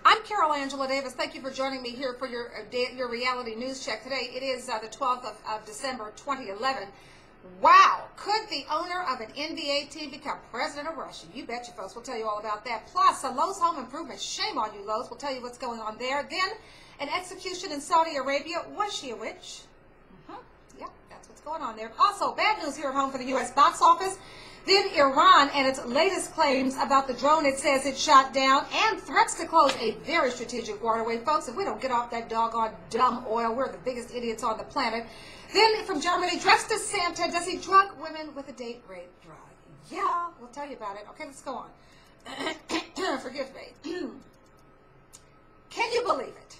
I'm Carol Angela Davis. Thank you for joining me here for your reality news check today. It is the 12th of December 2011. Wow, could the owner of an NBA team become president of Russia? You betcha, folks. We'll tell you all about that. Plus, a Lowe's home improvement. Shame on you, Lowe's. We'll tell you what's going on there. Then, an execution in Saudi Arabia. Was she a witch? Yep, that's what's going on there. Also, bad news here at home for the U.S. box office. Then Iran and its latest claims about the drone it says it shot down, and threats to close a very strategic waterway. Folks, if we don't get off that doggone dumb oil, we're the biggest idiots on the planet. Then from Germany, dressed as Santa, does he drug women with a date rape drug? Yeah, we'll tell you about it. Okay, let's go on. Forgive me. Can you believe it?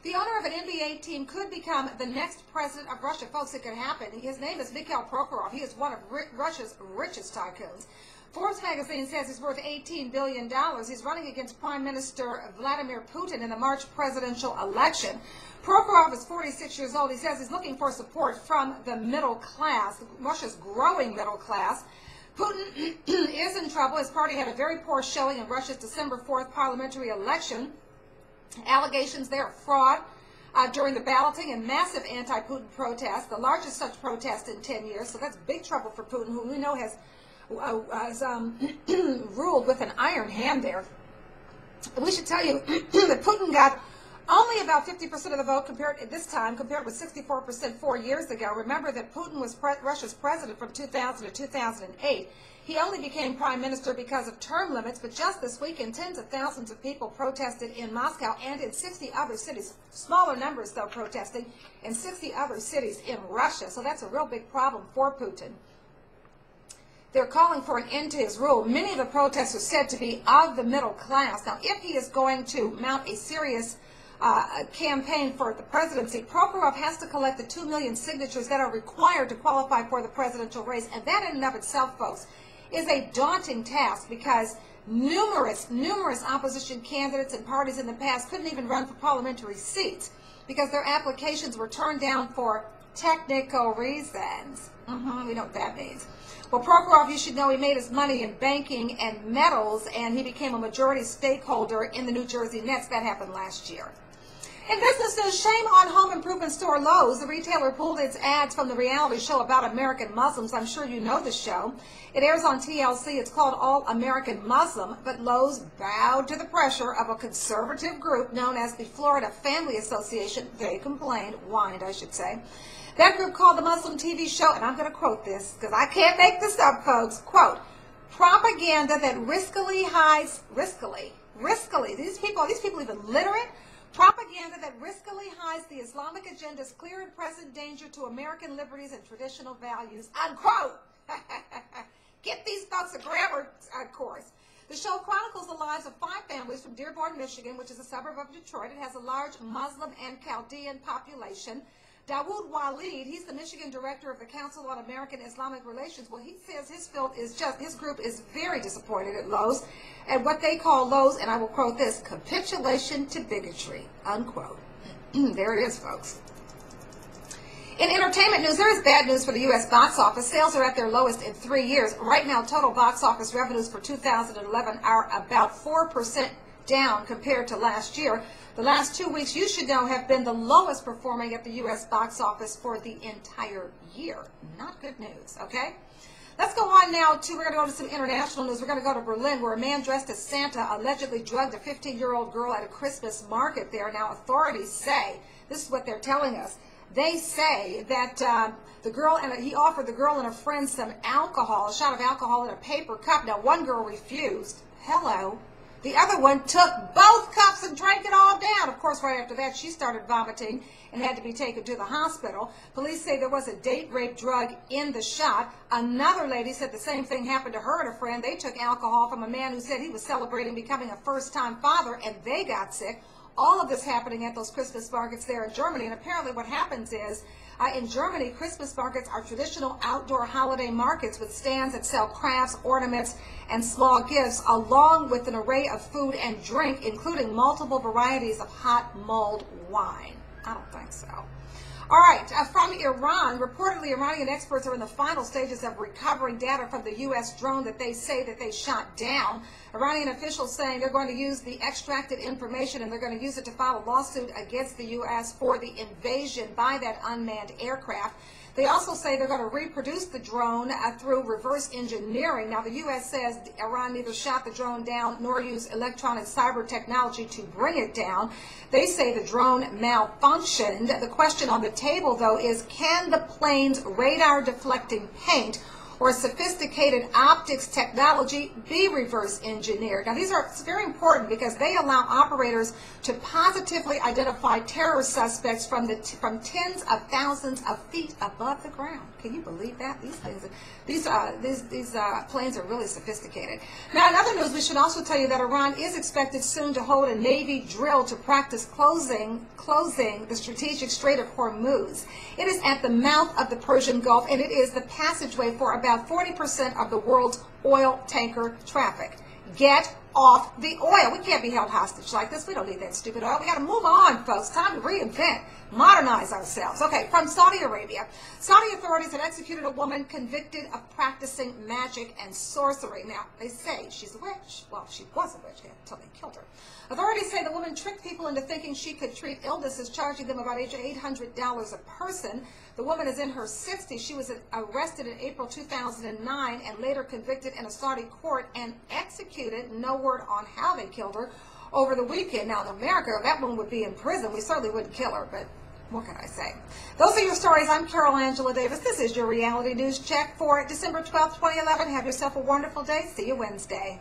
The owner of an NBA team could become the next president of Russia. Folks, it could happen. His name is Mikhail Prokhorov. He is one of Russia's richest tycoons. Forbes magazine says he's worth $18 billion. He's running against Prime Minister Vladimir Putin in the March presidential election. Prokhorov is 46 years old. He says he's looking for support from the middle class, Russia's growing middle class. Putin is in trouble. His party had a very poor showing in Russia's December 4th parliamentary election. Allegations there of fraud during the balloting and massive anti-Putin protests, the largest such protest in 10 years. So that's big trouble for Putin, who we know has ruled with an iron hand there. And we should tell you that Putin got only about 50% of the vote compared with 64% 4 years ago. Remember that Putin was Russia's president from 2000 to 2008. He only became prime minister because of term limits, but just this weekend, tens of thousands of people protested in Moscow and in 60 other cities. Smaller numbers, though, protesting in 60 other cities in Russia. So that's a real big problem for Putin. They're calling for an end to his rule. Many of the protests are said to be of the middle class. Now, if he is going to mount a serious campaign for the presidency, Prokhorov has to collect the 2 million signatures that are required to qualify for the presidential race. And that in and of itself, folks, is a daunting task, because numerous opposition candidates and parties in the past couldn't even run for parliamentary seats because their applications were turned down for technical reasons. We know what that means. Well, Prokhorov, you should know, he made his money in banking and metals, and he became a majority stakeholder in the New Jersey Nets. That happened last year. In business news, shame on home improvement store Lowe's. The retailer pulled its ads from the reality show about American Muslims. I'm sure you know the show. It airs on TLC. It's called All American Muslim, but Lowe's bowed to the pressure of a conservative group known as the Florida Family Association. They complained, whined, I should say. That group called the Muslim TV show, and I'm going to quote this because I can't make this up, folks, quote, propaganda that riskily hides, riskily, these people even literate? Propaganda that riskily hides the Islamic agenda's clear and present danger to American liberties and traditional values, unquote. Get these folks a grammar course. The show chronicles the lives of 5 families from Dearborn, Michigan, which is a suburb of Detroit. It has a large Muslim and Chaldean population. Dawood Walid, he's the Michigan director of the Council on American Islamic Relations. Well, he says his group is very disappointed at Lowe's, at what they call Lowe's, and I will quote this, capitulation to bigotry, unquote. There it is, folks. In entertainment news, there is bad news for the U.S. box office. Sales are at their lowest in 3 years. Right now, total box office revenues for 2011 are about 4% down compared to last year. The last 2 weeks, you should know, have been the lowest performing at the U.S. box office for the entire year. Not good news, okay? Let's go on now we're going to go to some international news. We're going to go to Berlin, where a man dressed as Santa allegedly drugged a 15-year-old girl at a Christmas market there. Now, authorities say, this is what they're telling us, they say that he offered the girl and her friend some alcohol, a shot of alcohol in a paper cup. Now, one girl refused. Hello. The other one took both cups and drank it all down. Of course, right after that, she started vomiting and had to be taken to the hospital. Police say there was a date rape drug in the shot. Another lady said the same thing happened to her and a friend. They took alcohol from a man who said he was celebrating becoming a first-time father, and they got sick. All of this happening at those Christmas markets there in Germany. And apparently what happens is, in Germany, Christmas markets are traditional outdoor holiday markets with stands that sell crafts, ornaments, and small gifts, along with an array of food and drink, including multiple varieties of hot mulled wine. I don't think so. All right, from Iran, reportedly Iranian experts are in the final stages of recovering data from the U.S. drone that they say that they shot down. Iranian officials saying they're going to use the extracted information and they're going to use it to file a lawsuit against the U.S. for the invasion by that unmanned aircraft. They also say they're going to reproduce the drone through reverse engineering. Now, the U.S. says Iran neither shot the drone down nor used electronic cyber technology to bring it down. They say the drone malfunctioned. The question on the table, though, is can the plane's radar deflecting paint or sophisticated optics technology be reverse engineered? Now, these are very important because they allow operators to positively identify terror suspects from tens of thousands of feet above the ground. Can you believe that? These planes are really sophisticated. Now, in other news, we should also tell you that Iran is expected soon to hold a Navy drill to practice closing the strategic Strait of Hormuz. It is at the mouth of the Persian Gulf, and it is the passageway for about 40% of the world's oil tanker traffic. Get off the oil. We can't be held hostage like this. We don't need that stupid oil. We got to move on, folks. Time to reinvent, modernize ourselves. Okay, from Saudi Arabia. Saudi authorities had executed a woman convicted of practicing magic and sorcery. Now, they say she's a witch. Well, she was a witch until they killed her. Authorities say the woman tricked people into thinking she could treat illnesses, charging them about $800 a person. The woman is in her 60s. She was arrested in April 2009 and later convicted in a Saudi court and executed. No word on how they killed her over the weekend. Now, in America, that woman would be in prison. We certainly wouldn't kill her, but what can I say? Those are your stories. I'm Carol Angela Davis. This is your Reality News Check for December 12th, 2011. Have yourself a wonderful day. See you Wednesday.